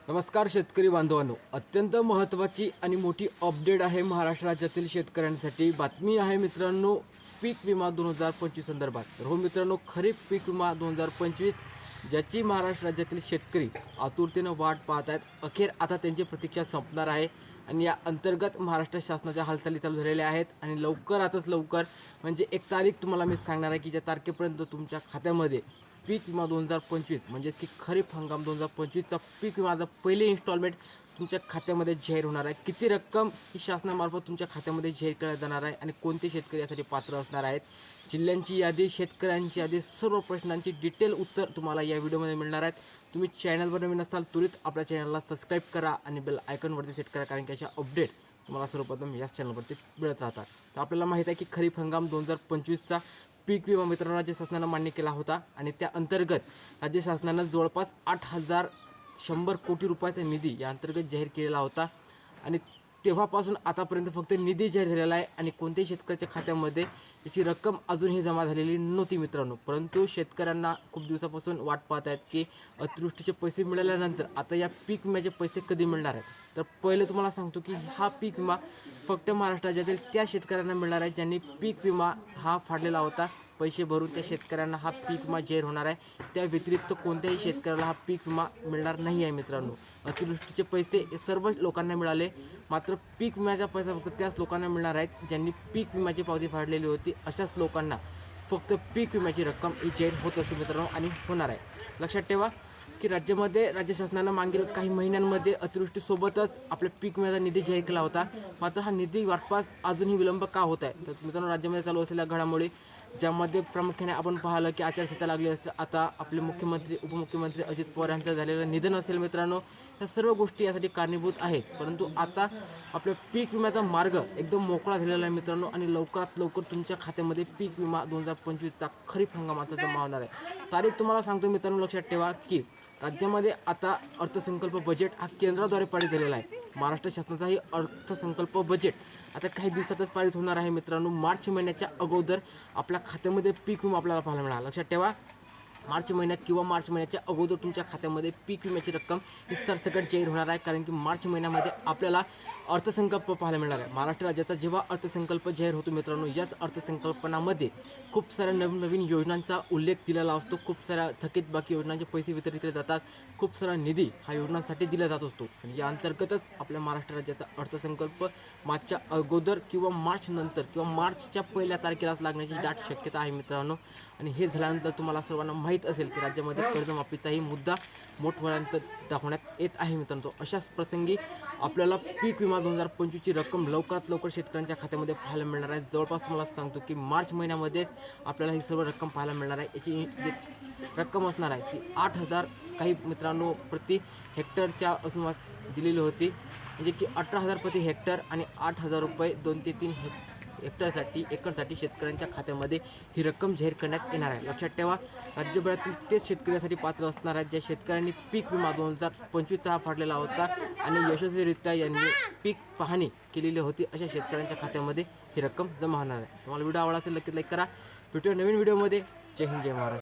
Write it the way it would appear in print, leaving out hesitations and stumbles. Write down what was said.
नमस्कार शेतकरी बांधवांनो, अत्यंत महत्त्वाची आणि मोठी अपडेट आहे महाराष्ट्र राज्यातील शेतकऱ्यांसाठी. बातमी आहे मित्रांनो, पीक विमा 2025 संदर्भात. तर हो मित्रांनो, खरीप पीक विमा 2025 ज्याची महाराष्ट्र राज्यातील शेतकरी आतुरतेनं वाट पाहत आहेत. अखेर आता त्यांची प्रतीक्षा संपणार आहे आणि या अंतर्गत महाराष्ट्र शासनाच्या हालचाली चालू झालेल्या आहेत आणि लवकरातच लवकर म्हणजे एक तारीख तुम्हाला मी सांगणार आहे की ज्या तारखेपर्यंत तुमच्या खात्यामध्ये पीक विमा 2025 म्हणजेच की खरीप हंगाम 2025चा पीक विमाचा पहिले इन्स्टॉलमेंट तुमच्या खात्यामध्ये जाहीर होणार आहे. किती रक्कम ही शासनामार्फत तुमच्या खात्यामध्ये जाहीर करण्यात जाणार आहे आणि कोणते शेतकरी यासाठी पात्र असणार आहेत, जिल्ह्यांची यादी, शेतकऱ्यांची यादी, सर्व प्रश्नांची डिटेल उत्तर तुम्हाला या व्हिडिओमध्ये मिळणार आहेत. तुम्ही चॅनलवर नवीन असाल त्वरित आपल्या चॅनलला सबस्क्राईब करा आणि बेल आयकॉनवरती सेट करा, कारण की अशा अपडेट तुम्हाला सर्वप्रथम याच चॅनलवरती मिळत राहतात. तर आपल्याला माहीत आहे की खरीप हंगाम 2025चा पीक विमा मित्रांनो राज्य शासनानं मान्य केला होता आणि त्या अंतर्गत राज्य शासनानं जवळपास 8,100 कोटी रुपयाचा निधी या अंतर्गत जाहीर केलेला होता आणि तेव्हापासून आतापर्यंत फक्त निधी जाहीर झालेला आहे आणि कोणत्याही शेतकऱ्याच्या खात्यामध्ये याची रक्कम अजूनही जमा झालेली नव्हती मित्रांनो. परंतु शेतकऱ्यांना खूप दिवसापासून वाट पाहत आहेत की अतिवृष्टीचे पैसे मिळाल्यानंतर आता या पीक विम्याचे पैसे कधी मिळणार आहेत. तर पहिले तुम्हाला सांगतो की हा पीक विमा फक्त महाराष्ट्र राज्यातील त्या शेतकऱ्यांना मिळणार आहे ज्यांनी पीक विमा हा फाडलेला होता. पैसे भरून त्या शेतकऱ्यांना हा पीक विमा जाहीर होणार आहे. त्या व्यतिरिक्त कोणत्याही शेतकऱ्याला हा पीक विमा मिळणार नाही आहे मित्रांनो. अतिवृष्टीचे पैसे सर्व लोकांना मिळाले, मात्र पीक विम्याचा पैसा फक्त त्याच लोकांना मिळणार आहेत ज्यांनी पीक विम्याची पावती फाडलेली होती. अशाच लोकांना फक्त पीक विम्याची रक्कम ही जाहीर होत असते मित्रांनो आणि होणार आहे. लक्षात ठेवा की राज्य शासनानं मागील काही महिन्यांमध्ये अतिवृष्टीसोबतच आपल्या पीक विम्याचा निधी जाहीर केला होता. मात्र हा निधी वाटपास अजूनही विलंब का होत आहे? तर मित्रांनो, राज्यामध्ये चालू असलेल्या घडामोडी ज्यामध्ये प्रामुख्याने आपण पाहिलं की आचारसंहिता लागली असते, आता आपले मुख्यमंत्री उपमुख्यमंत्री अजित पवार यांचं झालेलं निधन असेल मित्रांनो, या सर्व गोष्टी यासाठी कारणीभूत आहेत. परंतु आता आपल्या पीक विम्याचा मार्ग एकदम मोकळा झालेला आहे मित्रांनो आणि लवकरात लवकर तुमच्या खात्यामध्ये पीक विमा 2025चा खरीप हंगामाचा जमा होणार आहे. तारीख तुम्हाला सांगतो मित्रांनो, लक्षात ठेवा की राज्यामध्ये आता अर्थसंकल्प बजेट हा केंद्राद्वारे पारित झालेला आहे. महाराष्ट्र शासनाचाही अर्थसंकल्प बजेट आता काही दिवसातच पारित होणार आहे मित्रांनो. मार्च महिन्याच्या अगोदर आपल्या खात्यामध्ये पीक विमा आपल्याला पाहायला मिळाला. लक्षात ठेवा, मार्च महिन्यात किंवा मार्च महिन्याच्या अगोदर तुमच्या खात्यामध्ये पीक विम्याची रक्कम ही सरसकट जाहीर होणार आहे, कारण की मार्च महिन्यामध्ये आपल्याला अर्थसंकल्प पाहायला मिळणार आहे. महाराष्ट्र राज्याचा जेव्हा अर्थसंकल्प जाहीर होतो मित्रांनो, याच अर्थसंकल्पनामध्ये खूप साऱ्या नवीन नवीन योजनांचा उल्लेख दिलेला असतो. खूप साऱ्या थकीत बाकी योजनांचे पैसे वितरित केले जातात. खूप सारा निधी हा योजनांसाठी दिला जात असतो आणि या अंतर्गतच आपल्या महाराष्ट्र राज्याचा अर्थसंकल्प मार्चच्या अगोदर किंवा मार्च नंतर किंवा मार्चच्या पहिल्या तारखेलाच लागण्याची दाट शक्यता आहे मित्रांनो. आणि हे झाल्यानंतर तुम्हाला सर्वांना माहीत असेल की राज्यामध्ये कर्जमाफीचाही मुद्दा मोठमोठ्यानंतर दाखवण्यात येत आहे मित्रांनो. अशाच प्रसंगी आपल्याला पीक विमा 2025ची रक्कम लवकरात लवकर शेतकऱ्यांच्या खात्यामध्ये पाहायला मिळणार आहे. जवळपास तुम्हाला सांगतो की मार्च महिन्यामध्येच आपल्याला ही सर्व रक्कम पाहायला मिळणार आहे. याची जी रक्कम असणार आहे ती 8,000 काही मित्रांनो प्रति हेक्टरच्या असमास दिलेली होती, म्हणजे की 18,000 प्रति हेक्टर आणि 8,000 रुपये 2 ते 3 एकरसाठी शेतकऱ्यांच्या खात्यामध्ये ही रक्कम जाहीर करण्यात येणार आहे. लक्षात ठेवा, राज्यभरातील तेच शेतकऱ्यासाठी पात्र असणार आहेत ज्या शेतकऱ्यांनी पीक विमा 2025चा हा फाडलेला होता आणि यशस्वीरित्या यांनी पीक पाहणी केलेली होती. अशा शेतकऱ्यांच्या खात्यामध्ये ही रक्कम जमा होणार आहे. तुम्हाला व्हिडिओ आवडला असेल नक्कीच लाईक करा. भेटूया नवीन व्हिडिओमध्ये. जय हिंद, जय महाराष्ट्र.